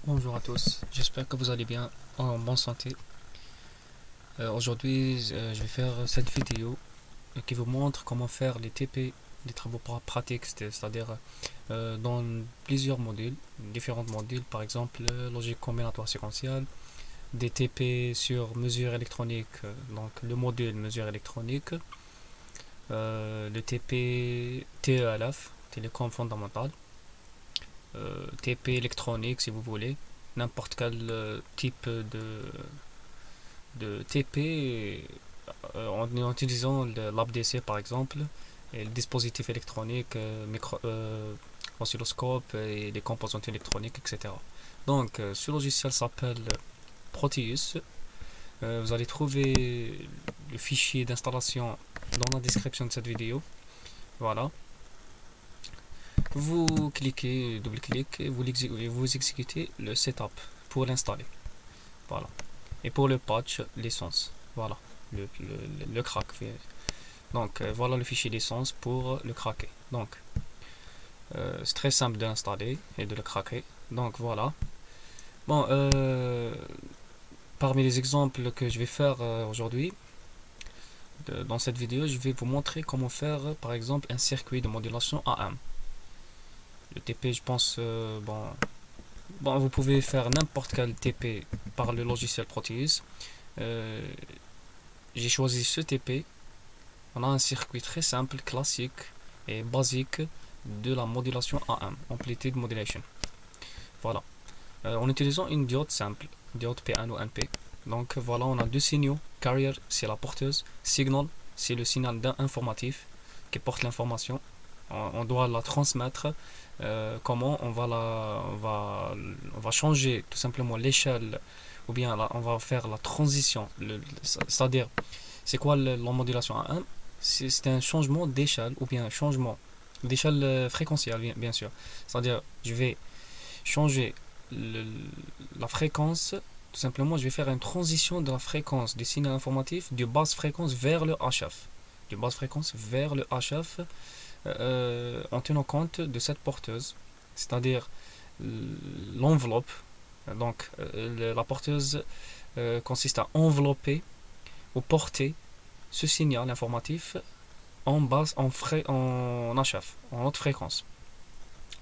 Bonjour à tous, j'espère que vous allez bien, en bonne santé. Aujourd'hui, je vais faire cette vidéo qui vous montre comment faire les TP, les travaux pratiques, c'est-à-dire dans plusieurs modules, différents modules, par exemple logique combinatoire séquentielle, des TP sur mesure électronique, donc le module mesure électronique, le TP TELF, télécom fondamental, TP électronique si vous voulez, n'importe quel type de TP en utilisant l'ABDC par exemple, et le dispositif électronique, oscilloscope et les composantes électroniques, etc. Donc ce logiciel s'appelle Proteus. Vous allez trouver le fichier d'installation dans la description de cette vidéo. Voilà. Vous cliquez, double-cliquez, vous exécutez le setup pour l'installer. Voilà. Et pour le patch, l'essence. Voilà. Le crack. Donc voilà le fichier d'essence pour le craquer. Donc c'est très simple de l'installer et de le craquer. Donc voilà. Bon, parmi les exemples que je vais faire aujourd'hui, dans cette vidéo, je vais vous montrer comment faire par exemple un circuit de modulation AM. Le TP, je pense, bon, vous pouvez faire n'importe quel TP par le logiciel Proteus. J'ai choisi ce TP. On a un circuit très simple, classique et basique de la modulation AM, Amplitude Modulation. Voilà. En utilisant une diode simple, diode P1 ou NP. Donc voilà, on a deux signaux. Carrier, c'est la porteuse. Signal, c'est le signal d'un informatif qui porte l'information. On doit la transmettre. Comment on va changer tout simplement l'échelle, ou bien on va faire la transition. C'est-à-dire, c'est quoi la modulation AM? C'est un changement d'échelle, ou bien un changement d'échelle fréquentielle, bien sûr. C'est-à-dire, je vais changer la fréquence. Tout simplement, je vais faire une transition de la fréquence du signal informatif de basse fréquence vers le HF. De basse fréquence vers le HF, en tenant compte de cette porteuse, c'est-à-dire l'enveloppe. Donc, la porteuse consiste à envelopper ou porter ce signal informatif en basse, en HF, en haute fréquence.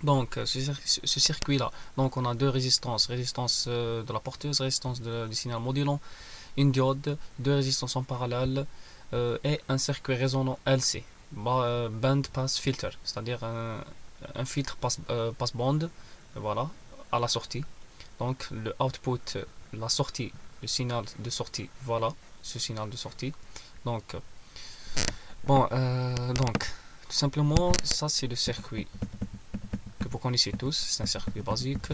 Donc ce circuit-là, donc on a deux résistances, résistance de la porteuse, résistance du signal modulant, une diode, deux résistances en parallèle et un circuit résonant LC, band pass filter, c'est-à-dire un filtre pass band, voilà, à la sortie. Donc le output, la sortie, le signal de sortie, voilà, ce signal de sortie. Donc donc tout simplement ça c'est le circuit que vous connaissez tous, c'est un circuit basique.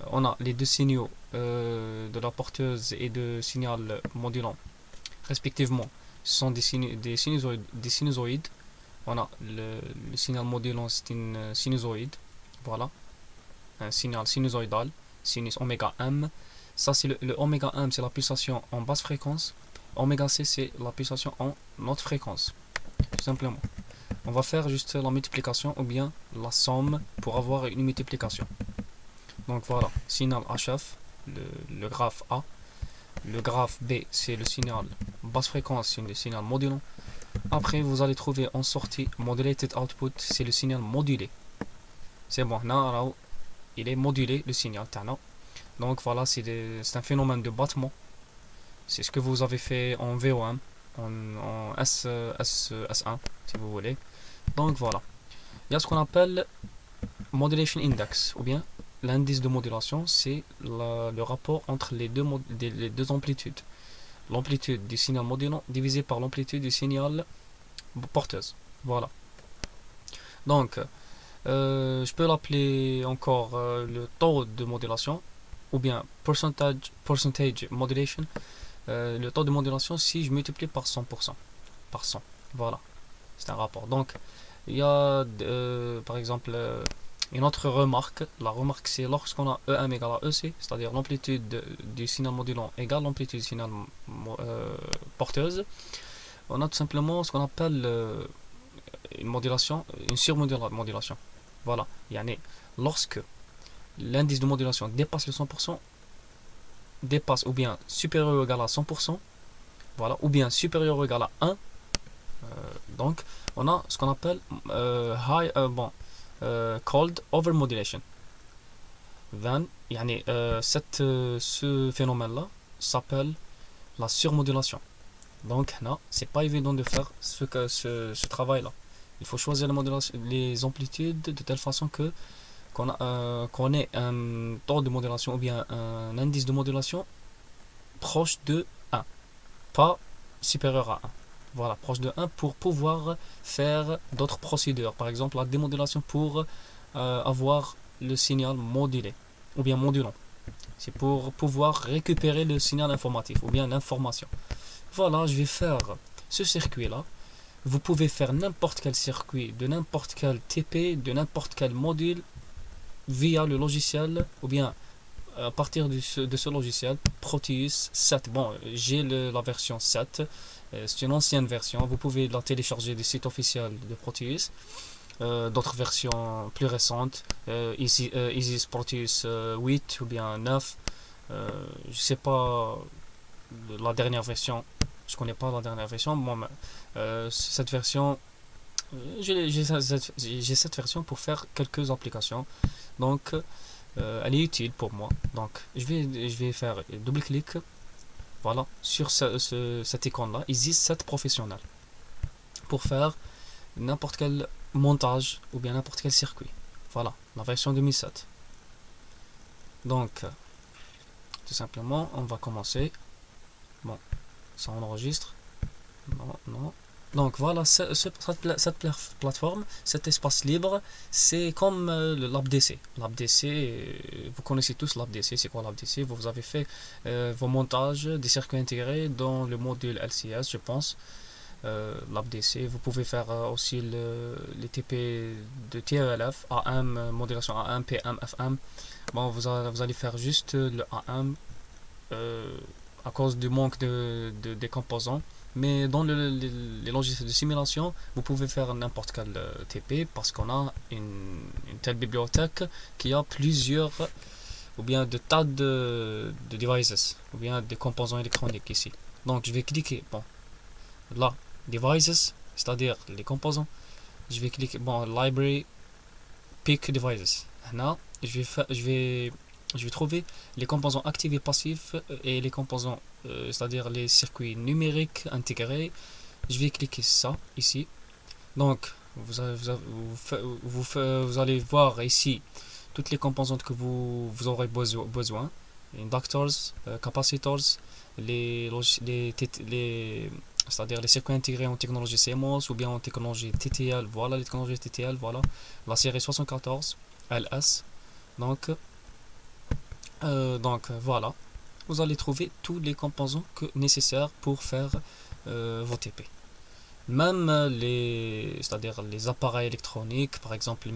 On a les deux signaux de la porteuse et de signal modulant respectivement. Ce sont des sinusoïdes. On a le signal modulant, c'est une sinusoïde, voilà, un signal sinusoïdal, sinus oméga m. Ça c'est le oméga m, c'est la pulsation en basse fréquence. Oméga c, c'est la pulsation en haute fréquence, tout simplement. On va faire juste la multiplication ou bien la somme pour avoir une multiplication. Donc voilà, signal HF, le graphe A. Le graphe B, c'est le signal basse fréquence, c'est le signal modulant. Après, vous allez trouver en sortie modulated output, c'est le signal modulé. C'est bon, là, il est modulé, le signal. Donc voilà, c'est un phénomène de battement. C'est ce que vous avez fait en VOM, en S1, si vous voulez. Donc voilà. Il y a ce qu'on appelle modulation index, ou bien l'indice de modulation, c'est le rapport entre les deux amplitudes. L'amplitude du signal modulant divisé par l'amplitude du signal porteuse. Voilà. Donc, je peux l'appeler encore le taux de modulation, ou bien percentage modulation. Le taux de modulation si je multiplie par 100%. Par 100. Voilà. C'est un rapport. Donc, il y a par exemple une autre remarque. La remarque, c'est lorsqu'on a EM égale à EC, c'est-à-dire l'amplitude du signal modulant égale l'amplitude du signal porteuse, on a tout simplement ce qu'on appelle une modulation, une surmodulation. Voilà. Yani, lorsque l'indice de modulation dépasse le 100%, dépasse ou bien supérieur ou égal à 100%, voilà, ou bien supérieur ou égal à 1, donc on a ce qu'on appelle cold overmodulation. Then, ce phénomène-là s'appelle la surmodulation. Donc là, c'est pas évident de faire ce travail-là. Il faut choisir les amplitudes de telle façon que qu'on ait un taux de modulation ou bien un indice de modulation proche de 1, pas supérieur à 1. Voilà, proche de 1 pour pouvoir faire d'autres procédures. Par exemple, la démodulation pour avoir le signal modulé ou bien modulant. C'est pour pouvoir récupérer le signal informatif ou bien l'information. Voilà, je vais faire ce circuit-là. Vous pouvez faire n'importe quel circuit, de n'importe quel TP, de n'importe quel module via le logiciel ou bien à partir de ce logiciel Proteus 7. Bon, j'ai la version 7, c'est une ancienne version, vous pouvez la télécharger du site officiel de Proteus. D'autres versions plus récentes, Isis Proteus 8 ou bien 9, je sais pas la dernière version, je connais pas la dernière version. Moi, cette version, j'ai cette version pour faire quelques applications, donc elle est utile pour moi. Donc je vais faire double clic, voilà, sur cette icône là, Isis 7 professionnel, pour faire n'importe quel montage ou bien n'importe quel circuit. Voilà, la version 2007. Donc tout simplement on va commencer. Bon, ça enregistre. Non. Donc voilà, cette plateforme, cet espace libre, c'est comme l'AppDC. L'AppDC, vous connaissez tous l'AppDC. C'est quoi l'AppDC? Vous avez fait vos montages des circuits intégrés dans le module LCS, je pense. L'AppDC, vous pouvez faire aussi les TP de TELF, AM, modulation AM, PM, FM. Bon, vous allez faire juste le AM à cause du manque des composants. Mais dans les logiciels de simulation, vous pouvez faire n'importe quel TP parce qu'on a une telle bibliothèque qui a plusieurs ou bien de tas de devices ou bien des composants électroniques ici. Donc je vais cliquer, bon, là, devices, c'est-à-dire les composants. Je vais cliquer, bon, library, pick devices. Là, je vais trouver les composants actifs et passifs et les composants, c'est-à-dire les circuits numériques intégrés. Je vais cliquer ça ici. Donc vous allez voir ici toutes les composantes que vous aurez besoin. Inductors, capacitors, c'est-à-dire les circuits intégrés en technologie CMOS ou bien en technologie TTL. Voilà les technologies TTL, voilà la série 74 LS. Donc voilà, vous allez trouver tous les composants nécessaires pour faire vos TP. Même c'est-à-dire les appareils électroniques, par exemple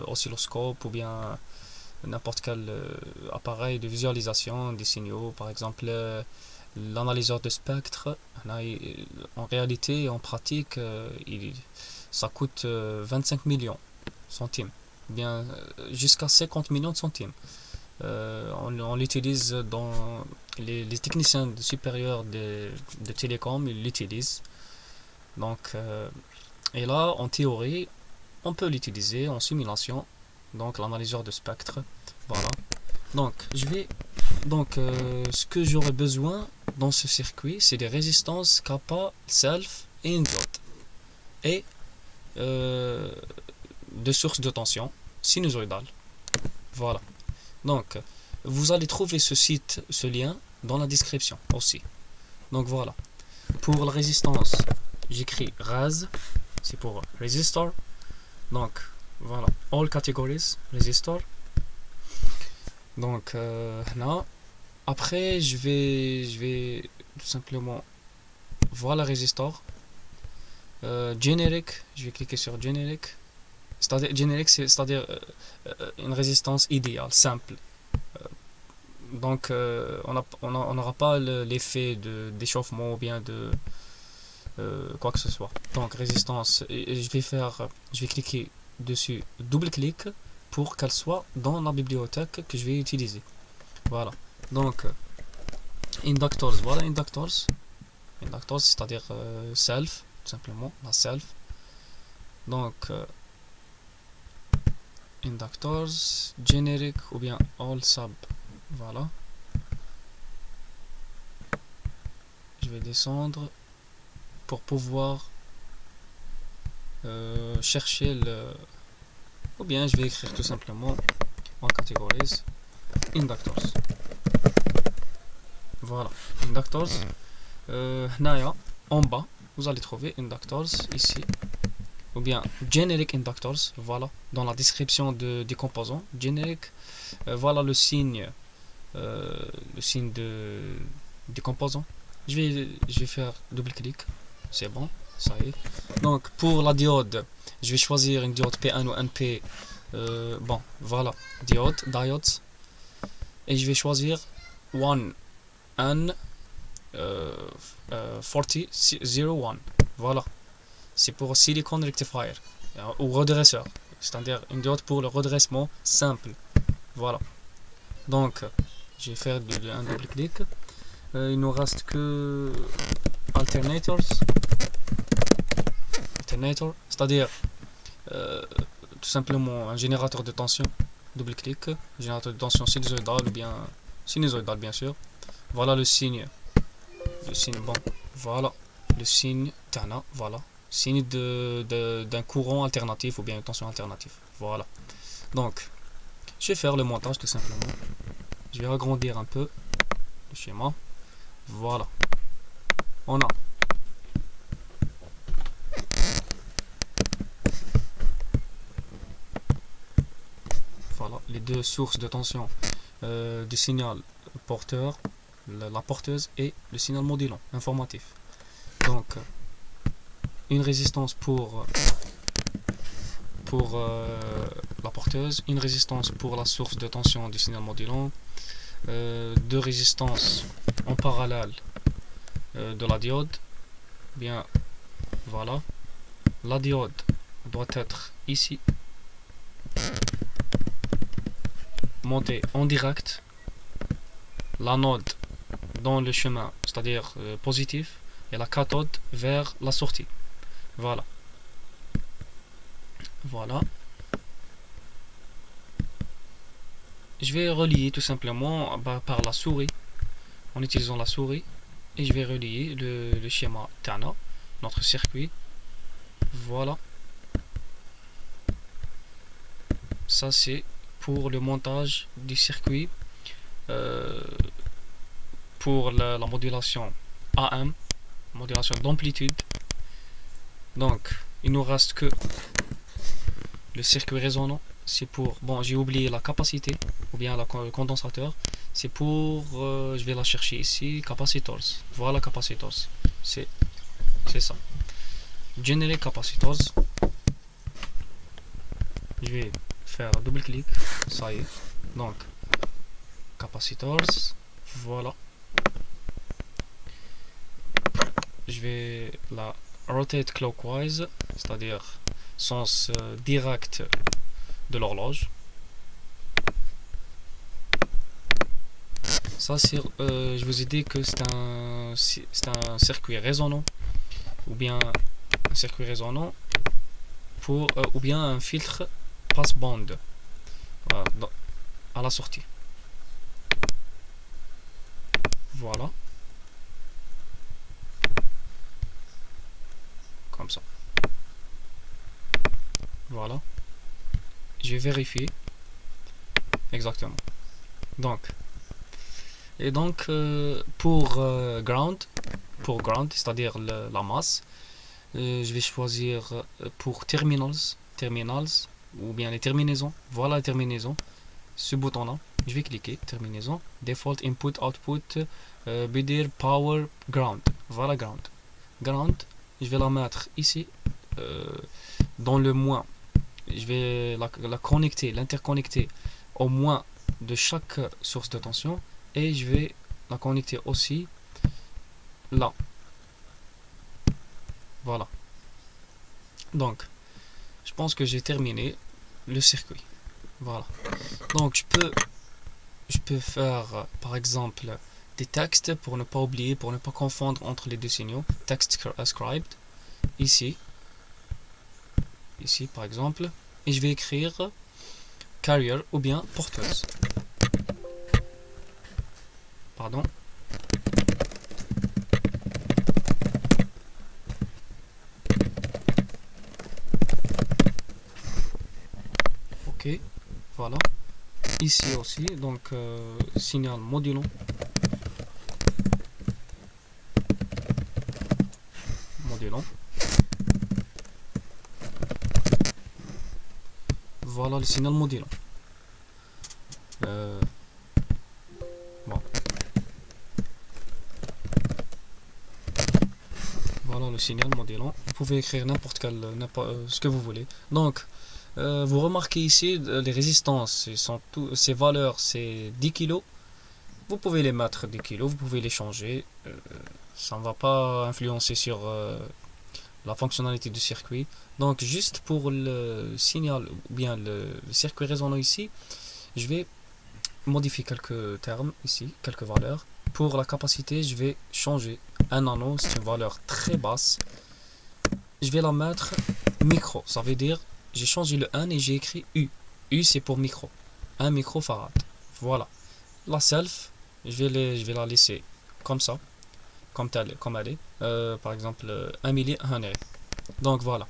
oscilloscope ou bien n'importe quel appareil de visualisation des signaux, par exemple l'analyseur de spectre. Là, en réalité, en pratique, ça coûte 25 millions centimes, bien jusqu'à 50 millions de centimes. On l'utilise dans les techniciens supérieurs de télécom, ils l'utilisent. Donc, et là, en théorie, on peut l'utiliser en simulation. Donc, l'analyseur de spectre. Voilà. Donc, ce que j'aurais besoin dans ce circuit, c'est des résistances kappa, self et une diode. Et de sources de tension sinusoïdale. Voilà. Donc, vous allez trouver ce lien dans la description aussi. Donc voilà. Pour la résistance, j'écris res, c'est pour resistor. Donc voilà, all categories resistor. Donc là, après je vais tout simplement voilà resistor. Generic, je vais cliquer sur generic. C'est-à-dire une résistance idéale, simple. Donc on n'aura pas l'effet d'échauffement ou bien de quoi que ce soit. Donc résistance, je vais cliquer dessus, double clic pour qu'elle soit dans la bibliothèque que je vais utiliser. Voilà. Donc, inductors, voilà inductors. Inductors, c'est-à-dire self, tout simplement, la self. Donc, inductors, generic ou bien all sub. Voilà. Je vais descendre pour pouvoir chercher le... Ou bien je vais écrire tout simplement en categories inductors. Voilà, inductors. Naya, en bas, vous allez trouver inductors ici. Ou bien generic inductors, voilà, dans la description des composants. Generic, voilà le signe des composants. Je vais faire double-clic, c'est bon, ça y est. Donc pour la diode, je vais choisir une diode P1 ou NP. Bon, voilà, diodes. Et je vais choisir 1N 4001. Voilà, c'est pour Silicon Rectifier ou redresseur, c'est-à-dire une diode pour le redressement simple. Voilà. Donc, je vais faire un double-clic. Il nous reste que alternator, c'est-à-dire tout simplement un générateur de tension. Double-clic, générateur de tension sinusoïdale ou bien sinusoïdale bien sûr. Voilà le signe bon, voilà le signe TANA, voilà, signe d'un courant alternatif ou bien une tension alternative. Voilà. Donc, je vais faire le montage tout simplement. Je vais agrandir un peu le schéma. Voilà. On a voilà les deux sources de tension du signal porteur, la porteuse et le signal modulant informatif. Donc une résistance pour la porteuse, une résistance pour la source de tension du signal modulant, deux résistances en parallèle de la diode. Bien, voilà, la diode doit être ici, montée en direct, l'anode dans le chemin, c'est-à-dire positif, et la cathode vers la sortie. Voilà. Voilà. Je vais relier tout simplement par la souris, en utilisant la souris, et je vais relier le schéma TANA, notre circuit. Voilà. Ça c'est pour le montage du circuit pour la modulation AM, modulation d'amplitude. Donc il nous reste que le circuit résonant. C'est pour, bon, j'ai oublié la capacité ou bien le condensateur. C'est pour, je vais la chercher ici, capacitors. Voilà capacitors, c'est ça. Generic capacitors. Je vais faire double clic, ça y est. Donc capacitors, voilà. Je vais la rotate clockwise, c'est-à-dire sens direct de l'horloge. Ça c'est, je vous ai dit que c'est un circuit résonant ou bien un circuit résonant pour ou bien un filtre passe-band à la sortie. Voilà, comme ça. Voilà, je vais vérifier exactement. Donc pour ground, c'est-à-dire la masse, je vais choisir pour terminals ou bien les terminaisons. Voilà les terminaisons, ce bouton là, je vais cliquer terminaison, default input output BDR power ground. Voilà ground, je vais la mettre ici dans le moins. Je vais la connecter, l'interconnecter au moins de chaque source de tension, et je vais la connecter aussi là. Voilà. Donc je pense que j'ai terminé le circuit. Voilà. Donc je peux faire par exemple des textes pour ne pas oublier, pour ne pas confondre entre les deux signaux. Text ascribed ici par exemple, et je vais écrire carrier ou bien porteuse. Pardon. Ok, voilà. Ici aussi, donc signal modulant. Voilà le signal modulant. Bon. Voilà le signal modulant. Vous pouvez écrire n'importe quel, ce que vous voulez. Donc, vous remarquez ici les résistances, ces valeurs, c'est 10 kg. Vous pouvez les mettre 10 kg, vous pouvez les changer. Ça ne va pas influencer sur la fonctionnalité du circuit. Donc juste pour le signal ou bien le circuit résonant ici, je vais modifier quelques termes ici, quelques valeurs. Pour la capacité, je vais changer 1 nano, c'est une valeur très basse. Je vais la mettre micro, ça veut dire j'ai changé le 1 et j'ai écrit U. U c'est pour micro, 1 microfarad. Voilà. La self, je vais la laisser comme ça, comme elle est. Par exemple 1 millihenry. Donc voilà.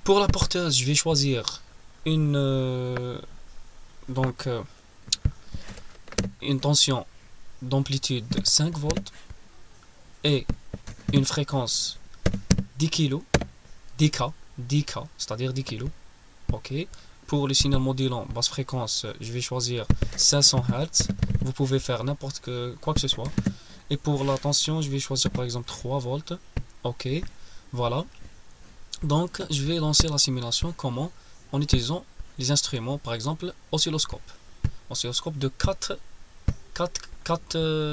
Pour la porteuse, je vais choisir une une tension d'amplitude 5 volts et une fréquence 10 kg, 10K, c'est-à-dire 10 kg. Ok. Pour le signal modulant basse fréquence, je vais choisir 500 Hz. Vous pouvez faire n'importe quoi que ce soit. Et pour la tension, je vais choisir par exemple 3 volts. Ok. Voilà. Donc, je vais lancer la simulation comment? En utilisant les instruments, par exemple, oscilloscope. Oscilloscope de 4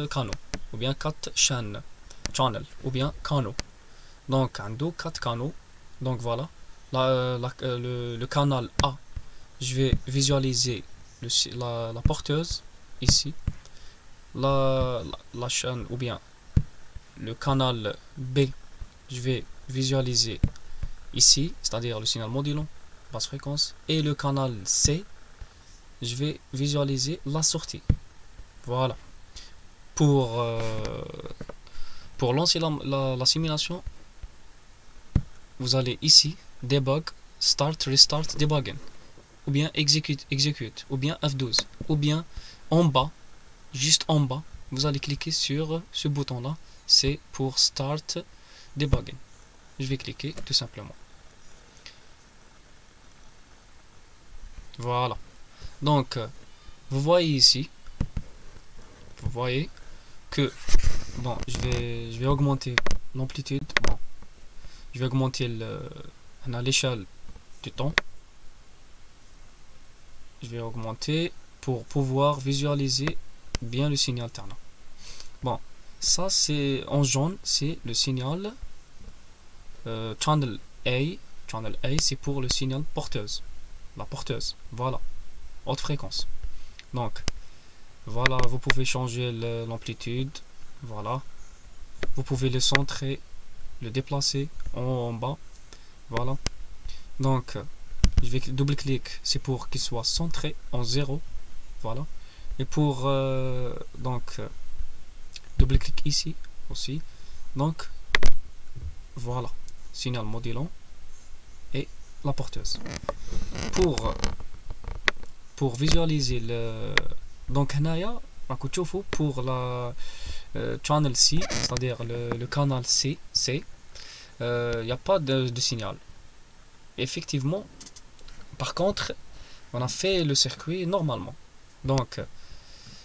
canaux, ou bien 4 chaînes, ou bien canaux. Donc, 4 canaux. Donc, voilà. Le canal A, je vais visualiser la porteuse, ici. La chaîne, ou bien le canal B, je vais visualiser ici, c'est-à-dire le signal modulant, basse fréquence, et le canal C, je vais visualiser la sortie. Voilà. Pour lancer la simulation, vous allez ici, debug, start, restart, debugging, ou bien execute, ou bien F12, ou bien en bas, juste en bas, vous allez cliquer sur ce bouton-là, c'est pour start debugging. Je vais cliquer tout simplement. Voilà. Donc, vous voyez ici, vous voyez que, bon, je vais augmenter l'amplitude. Bon, je vais augmenter l'échelle du temps. Je vais augmenter pour pouvoir visualiser bien le signal alternant. Bon, ça c'est en jaune, c'est le signal channel A. Channel A, c'est pour le signal porteuse. La porteuse, voilà, haute fréquence. Donc voilà, vous pouvez changer l'amplitude, voilà, vous pouvez le centrer, le déplacer en bas, voilà. Donc je vais double-clic, c'est pour qu'il soit centré en 0, voilà. Et pour double-clic ici aussi, donc voilà, signal modulant et la porteuse. Pour visualiser le donc هنايا راكو تشوفوا pour la channel C, c'est-à-dire le canal C, il n'y a pas de signal. Effectivement, par contre, on a fait le circuit normalement. Donc,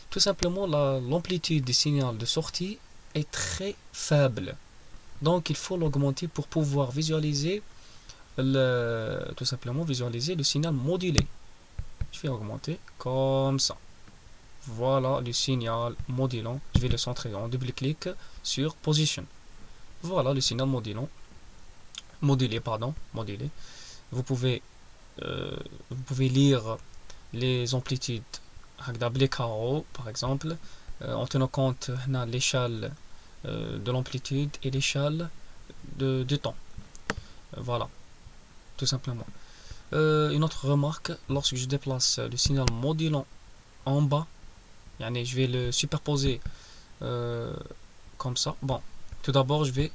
tout simplement, l'amplitude du signal de sortie est très faible. Donc, il faut l'augmenter pour pouvoir visualiser tout simplement visualiser le signal modulé. Je vais augmenter comme ça. Voilà le signal modulant. Je vais le centrer en double-clic sur Position. Voilà le signal modulé. Vous pouvez lire les amplitudes les carreaux par exemple, en tenant compte l'échelle de l'amplitude et l'échelle du temps. Voilà, tout simplement. Une autre remarque, lorsque je déplace le signal modulant en bas, je vais le superposer comme ça. Bon, tout d'abord je vais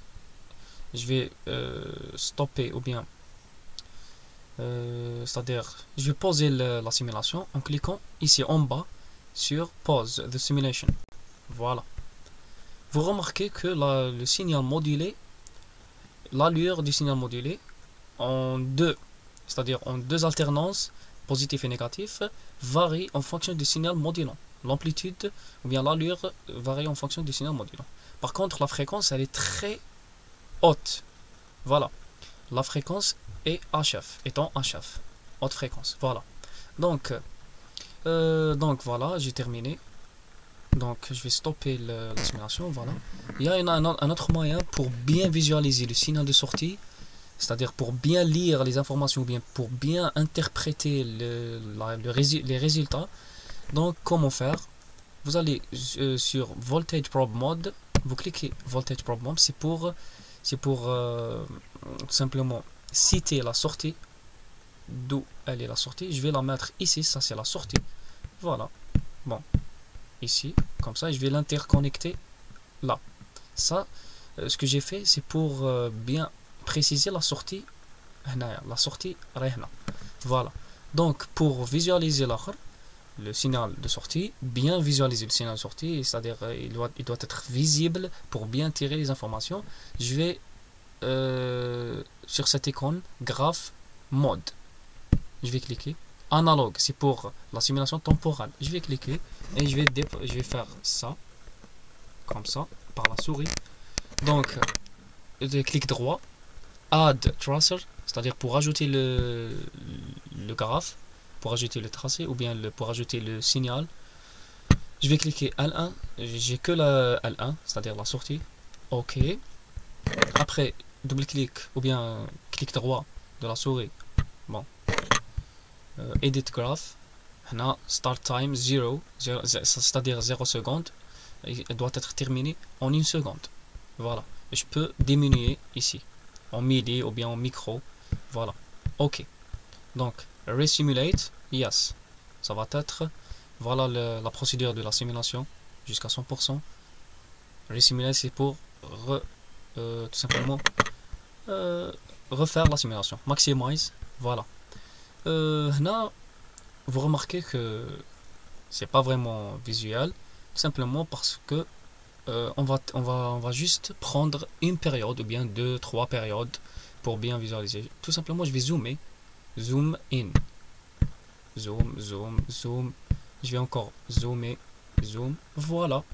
stopper, ou bien c'est-à-dire je vais poser la simulation en cliquant ici en bas sur pause the simulation. Voilà, vous remarquez que le signal modulé, l'allure du signal modulé en deux, c'est-à-dire en deux alternances positif et négatif, varie en fonction du signal modulant. L'amplitude ou bien l'allure varie en fonction du signal modulant. Par contre, la fréquence, elle est très haute. Voilà, la fréquence est HF, étant HF, haute fréquence. Voilà. Donc voilà, j'ai terminé. Donc je vais stopper la simulation. Voilà. Il y a un autre moyen pour bien visualiser le signal de sortie, c'est-à-dire pour bien lire les informations, ou bien pour bien interpréter les résultats. Donc comment faire? Vous allez sur Voltage Probe Mode, vous cliquez Voltage Probe Mode, c'est pour tout simplement citer la sortie, d'où elle est la sortie. Je vais la mettre ici, ça c'est la sortie. Voilà, bon, ici, comme ça, je vais l'interconnecter là. Ça, ce que j'ai fait, c'est pour bien préciser la sortie, la sortie rehna. Voilà, donc pour visualiser le signal de sortie, bien visualiser le signal de sortie, c'est-à-dire il doit être visible pour bien tirer les informations. Je vais sur cette icône graph mode, je vais cliquer. Analogue, c'est pour la simulation temporelle. Je vais cliquer et je vais faire ça comme ça par la souris. Donc clic droit, add tracer, c'est-à-dire pour ajouter le graphe, pour ajouter le tracé, ou bien pour ajouter le signal. Je vais cliquer L1, j'ai que la L1, c'est-à-dire la sortie. OK. Après, double-clic ou bien clic droit de la souris. Bon. Edit graph. Là, start time 0, c'est-à-dire 0 secondes. Elle doit être terminée en 1 seconde. Voilà. Et je peux diminuer ici, en milli ou bien en micro. Voilà. OK. Donc, resimulate, yes. Ça va être, voilà la procédure de la simulation jusqu'à 100%. Resimulate, c'est pour tout simplement refaire la simulation. Maximize, voilà. Là, vous remarquez que c'est pas vraiment visuel, tout simplement parce que on va juste prendre une période, ou bien 2-3 périodes pour bien visualiser. Tout simplement, je vais zoomer. Zoom in, zoom, zoom, zoom. Je vais encore zoomer, zoom. Voilà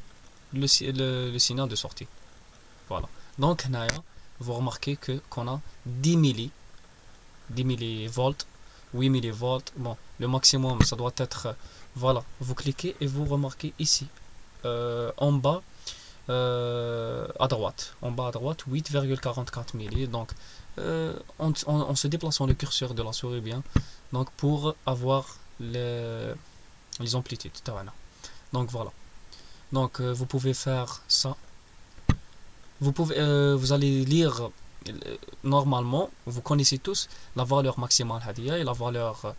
le signal de sortie. Voilà. Donc, vous remarquez qu'on a 10 millivolts, 8 millivolts. Bon, le maximum, ça doit être. Voilà. Vous cliquez et vous remarquez ici, en bas. À droite, en bas à droite, 8,44 milli. Donc en se déplaçant le curseur de la souris bien, donc pour avoir les amplitudes. Donc voilà, donc vous pouvez faire ça. Vous allez lire normalement, vous connaissez tous la valeur maximale Hadia et la valeur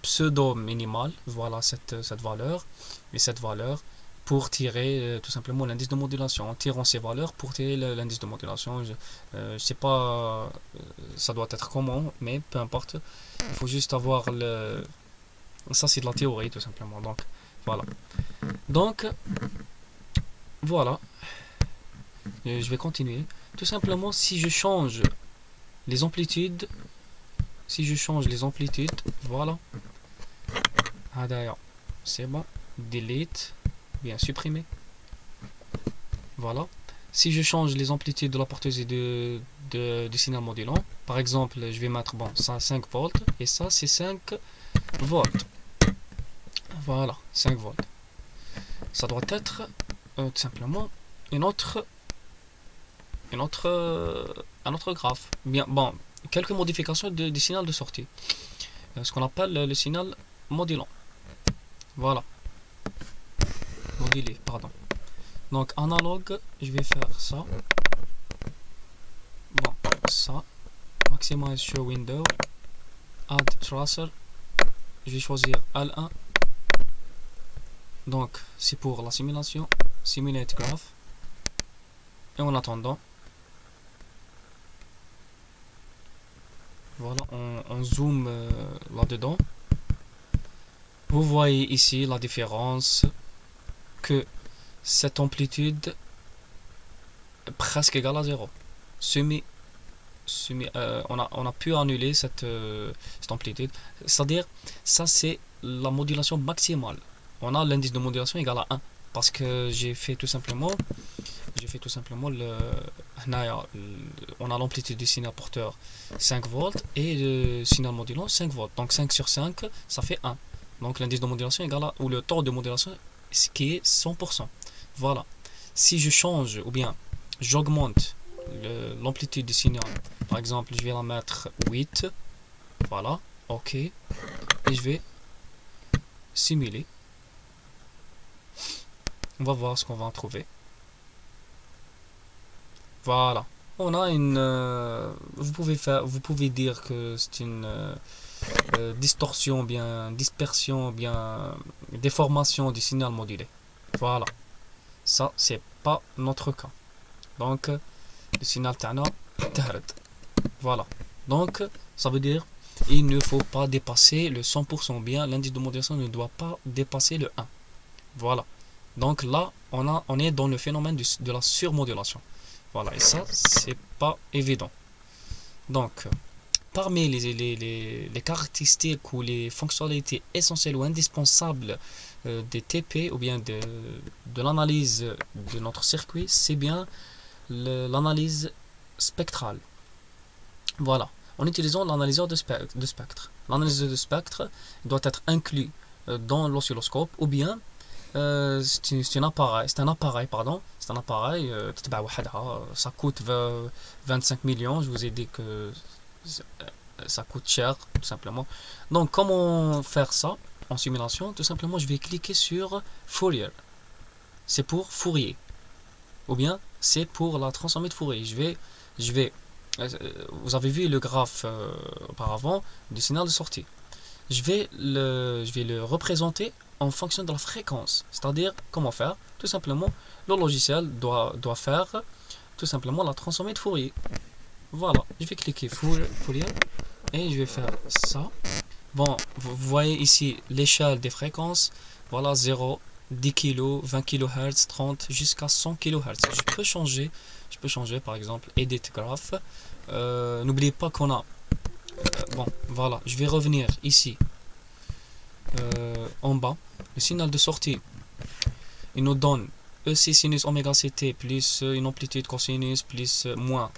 pseudo minimale. Voilà cette valeur et cette valeur pour tirer tout simplement l'indice de modulation. En tirant ces valeurs pour tirer l'indice de modulation, je sais pas ça doit être comment, mais peu importe, il faut juste avoir ça c'est de la théorie tout simplement. Donc voilà, je vais continuer. Tout simplement, si je change les amplitudes, voilà, d'ailleurs c'est bon, delete, bien supprimer. Voilà. Si je change les amplitudes de la porteuse et du signal modulant, par exemple, je vais mettre ça 5 volts et ça c'est 5 volts. Voilà, 5 volts. Ça doit être tout simplement un autre graphe. Bien, bon, quelques modifications du signal de sortie. Ce qu'on appelle le signal modulant. Voilà. Modulé, pardon. Donc analogue, je vais faire ça. Bon, ça. Maximize show window. Add tracer. Je vais choisir L1. Donc c'est pour la simulation. Simulate graph. Et en attendant, voilà, on zoome là-dedans. Vous voyez ici la différence, que cette amplitude est presque égale à 0. On a pu annuler cette amplitude. C'est-à-dire, ça c'est la modulation maximale. On a l'indice de modulation égal à 1. Parce que j'ai fait tout simplement on a l'amplitude du signal porteur 5 volts et le signal modulant 5 volts. Donc 5 sur 5, ça fait 1. Donc l'indice de modulation est égal à, ou le taux de modulation, ce qui est 100%. Voilà. Si je change ou bien j'augmente l'amplitude du signal, par exemple, je vais la mettre 8. Voilà. OK. Et je vais simuler. On va voir ce qu'on va en trouver. Voilà. On a une... vous pouvez dire que c'est une distorsion, bien dispersion, bien déformation du signal modulé. Voilà. Ça, c'est pas notre cas. Donc, le signal tana tahred. Voilà. Donc, ça veut dire il ne faut pas dépasser le 100%, bien l'indice de modulation ne doit pas dépasser le 1. Voilà. Donc là, on est dans le phénomène de la surmodulation. Voilà, et ça, c'est pas évident. Donc, parmi les caractéristiques ou les fonctionnalités essentielles ou indispensables des TP ou bien de l'analyse de notre circuit, c'est bien l'analyse spectrale. Voilà, en utilisant l'analyseur de spectre. L'analyseur de spectre doit être inclus dans l'oscilloscope ou bien c'est un appareil, ça coûte 25 millions. Je vous ai dit que ça coûte cher, tout simplement. Donc, comment faire ça en simulation? Tout simplement, je vais cliquer sur Fourier. C'est pour Fourier. Ou bien, c'est pour la transformée de Fourier. Vous avez vu le graphe auparavant du signal de sortie. Je vais le représenter en fonction de la fréquence. C'est-à-dire, comment faire? Tout simplement, le logiciel doit faire tout simplement la transformée de Fourier. Voilà, je vais cliquer Fourier et je vais faire ça. Bon, vous voyez ici l'échelle des fréquences. Voilà, 0, 10 kg, 20 kHz, 30 jusqu'à 100 kHz. Je peux changer par exemple Edit Graph. N'oubliez pas qu'on a bon, voilà, je vais revenir ici en bas. Le signal de sortie, il nous donne EC sinus oméga CT plus une amplitude cosinus plus moins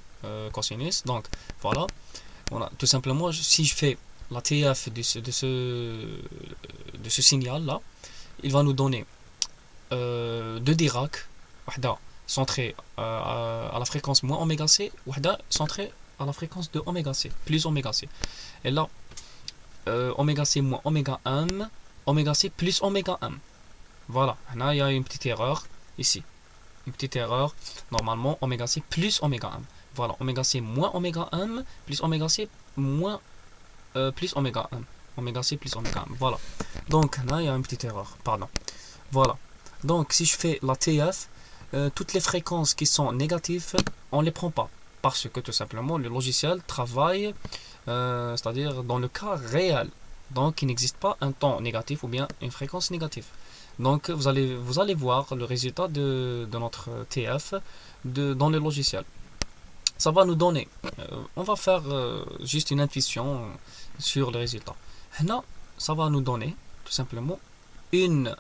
cosinus. Donc voilà, tout simplement, si je fais la TF de ce signal là, il va nous donner 2 Dirac, centré à la fréquence moins oméga C, centré à la fréquence de oméga C, plus oméga C. Et là, oméga C moins oméga m, oméga C plus oméga m. Voilà, là il y a une petite erreur ici. Une petite erreur, normalement oméga C plus oméga m. Voilà, oméga C moins oméga m plus oméga C moins plus oméga m. Oméga C plus oméga m. Voilà. Donc là il y a une petite erreur, pardon. Voilà. Donc si je fais la TF, toutes les fréquences qui sont négatives, on ne les prend pas. Parce que tout simplement le logiciel travaille, c'est-à-dire dans le cas réel. Donc il n'existe pas un temps négatif ou bien une fréquence négative. Donc vous allez voir le résultat de notre TF dans le logiciel. Ça va nous donner, on va faire juste une intuition sur le résultat. Là, ça va nous donner tout simplement une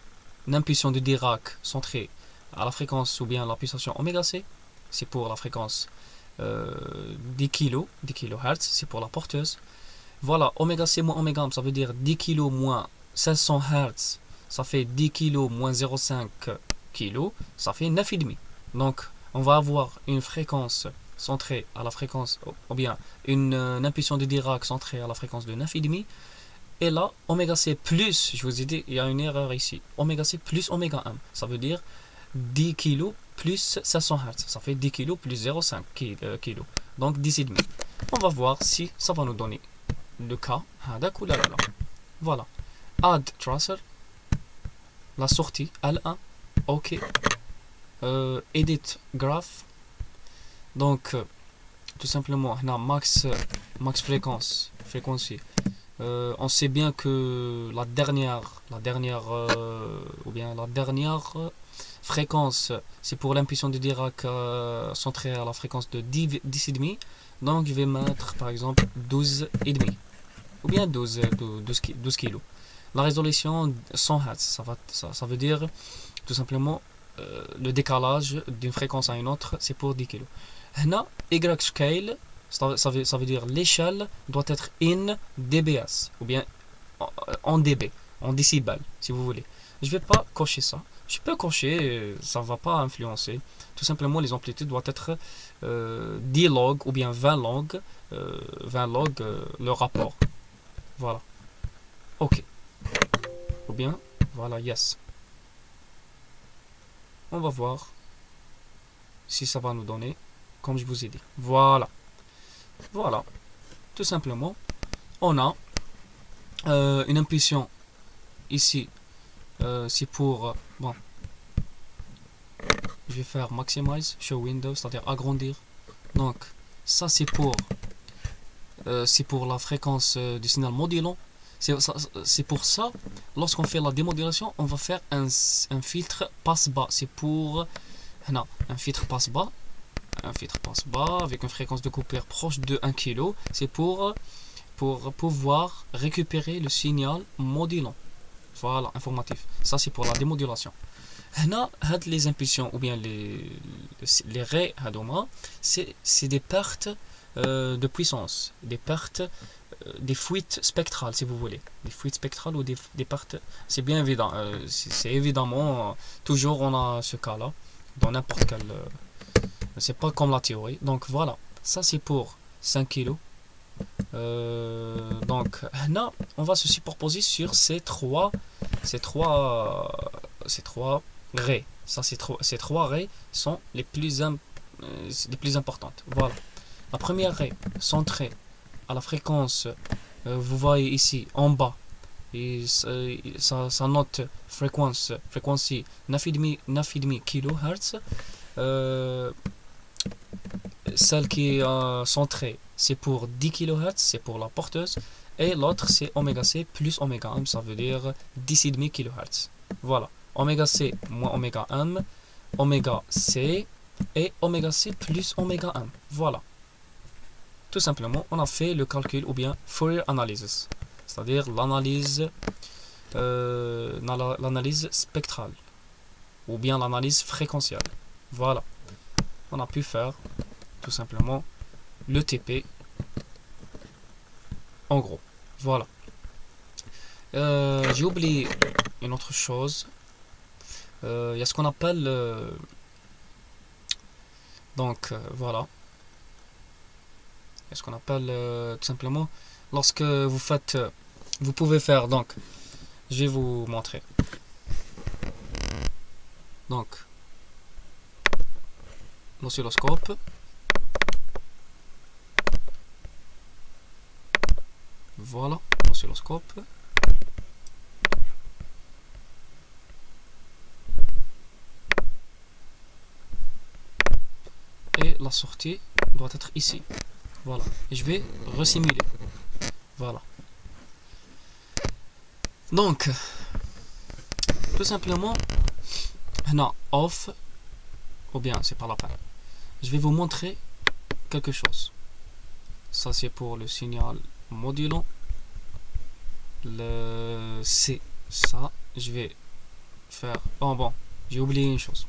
impulsion de Dirac centrée à la fréquence ou bien la pulsation oméga C. C'est pour la fréquence 10 kHz, c'est pour la porteuse. Voilà, oméga C moins oméga m, ça veut dire 10 kg moins 1600 Hz, ça fait 10 kg moins 0,5 kg, ça fait 9,5. Donc, on va avoir une fréquence centrée à la fréquence, ou bien une impulsion de Dirac centrée à la fréquence de 9,5. Et là, oméga C plus, je vous ai dit, il y a une erreur ici. Oméga C plus oméga 1. Ça veut dire 10 kg plus 700 Hz. Ça fait 10 kg plus 0,5 kg. Donc 10,5. On va voir si ça va nous donner le cas. Voilà. Add tracer. La sortie L1. OK. Edit graph. Donc, tout simplement, on a max fréquence. On sait bien que la dernière fréquence, c'est pour l'impulsion de Dirac centrée à la fréquence de 10,5. Donc je vais mettre par exemple 12,5 ou bien 12 kg. La résolution 100 Hz, ça veut dire tout simplement le décalage d'une fréquence à une autre, c'est pour 10 kg. Là, Y scale, ça veut dire l'échelle doit être in dBs ou bien en dB, en décibels si vous voulez. Je vais pas cocher ça. Je peux cocher, ça va pas influencer. Tout simplement, les amplitudes doivent être 10 log ou bien 20 log, le rapport. Voilà. OK. Ou bien, voilà, yes. On va voir si ça va nous donner, comme je vous ai dit. Voilà. Voilà. Tout simplement, on a une impulsion ici. C'est pour bon, je vais faire maximize show window, c'est-à-dire agrandir. Donc ça c'est pour la fréquence du signal modulant. C'est pour ça, lorsqu'on fait la démodulation, on va faire un filtre passe-bas. C'est pour non, un filtre passe-bas avec une fréquence de coupure proche de 1 kg. C'est pour pouvoir récupérer le signal modulant. Voilà, informatif. Ça, c'est pour la démodulation. Là, les impulsions ou bien les raies, c'est des pertes de puissance, des pertes, des fuites spectrales, si vous voulez. Des fuites spectrales ou des pertes. C'est bien évident. C'est évidemment, toujours on a ce cas-là, dans n'importe quel. C'est pas comme la théorie. Donc voilà, ça c'est pour 5 kg. Donc là, on va se superposer sur ces trois raies. Ça, ces trois raies sont les plus importantes. Voilà. La première raie centrée à la fréquence, vous voyez ici en bas, et ça note frequency 9,5 kHz. Celle qui est centrée, c'est pour 10 kHz, c'est pour la porteuse, et l'autre c'est oméga C plus oméga M, ça veut dire 10,5 kHz. Voilà, oméga C moins oméga M, oméga C et oméga C plus oméga M. Voilà. Tout simplement, on a fait le calcul ou bien Fourier analysis, c'est-à-dire l'analyse spectrale ou bien l'analyse fréquentielle. Voilà. On a pu faire tout simplement le TP en gros. Voilà. J'ai oublié une autre chose. Il y a ce qu'on appelle donc voilà. Il y a ce qu'on appelle tout simplement lorsque vous faites vous pouvez faire, donc je vais vous montrer. Donc l'oscilloscope, voilà l'oscilloscope, et la sortie doit être ici. Voilà, et je vais resimuler. Voilà. Donc tout simplement, non, off, ou bien c'est pas la peine. Je vais vous montrer quelque chose. Ça c'est pour le signal modulant. Le C, ça, je vais faire. Oh bon, j'ai oublié une chose.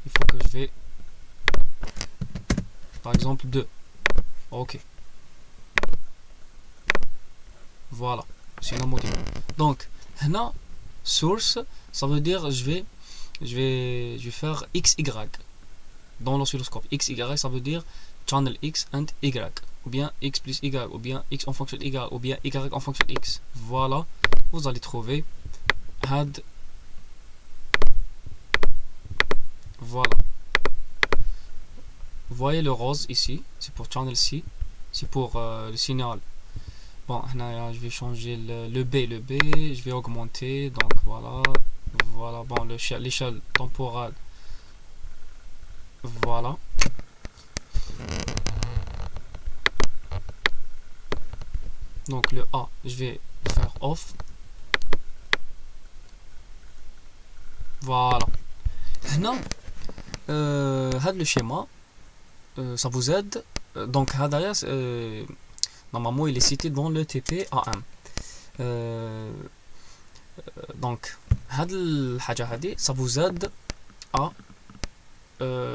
Il faut que je vais, par exemple 2. Ok. Voilà, signal modulant. Donc, là, source, ça veut dire je vais faire XY dans l'oscilloscope. XY, ça veut dire channel X and Y. ou bien x plus y, ou bien x en fonction de y, ou bien y en fonction de x. Voilà, vous allez trouver had. Voilà. Vous voyez le rose ici, c'est pour channel C, c'est pour le signal. Bon, je vais changer le B, je vais augmenter, donc voilà, voilà, bon, l'échelle temporale, voilà. Donc le A, je vais faire off. Voilà. Maintenant, le schéma, ça vous aide. Donc, normalement, il est cité dans le TP AM. Donc, ça vous aide à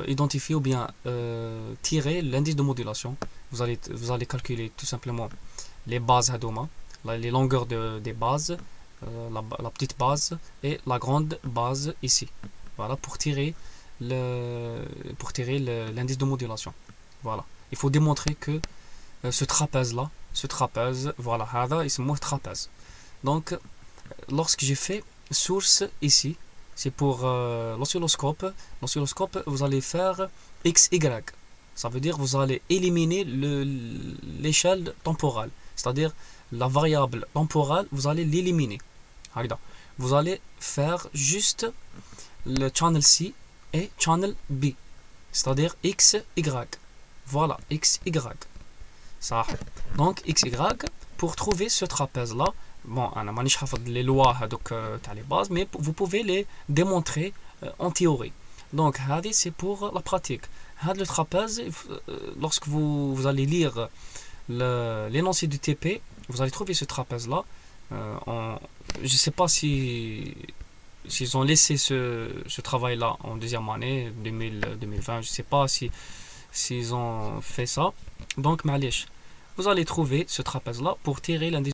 identifier ou bien tirer l'indice de modulation. Vous allez calculer tout simplement les bases Hadoma, les longueurs des bases, la petite base et la grande base ici. Voilà, pour tirer l'indice de modulation. Voilà. Il faut démontrer que ce trapèze, voilà, il se montre trapèze. Donc, lorsque j'ai fait source ici, c'est pour l'oscilloscope. L'oscilloscope, vous allez faire XY. Ça veut dire vous allez éliminer l'échelle temporale. C'est-à-dire la variable temporale, vous allez l'éliminer. Vous allez faire juste le channel C et channel B. C'est-à-dire XY. Voilà, XY. Ça. Donc, XY, pour trouver ce trapèze-là, bon, on n'a pas les lois les bases, mais vous pouvez les démontrer en théorie. Donc, c'est pour la pratique. Le trapèze, lorsque vous allez lire l'énoncé du TP, vous allez trouver ce trapèze-là. Je ne sais pas s'ils ont laissé ce travail-là en deuxième année, 2020. Je ne sais pas s'ils ont fait ça. Donc, vous allez trouver ce trapèze-là pour tirer l'indice.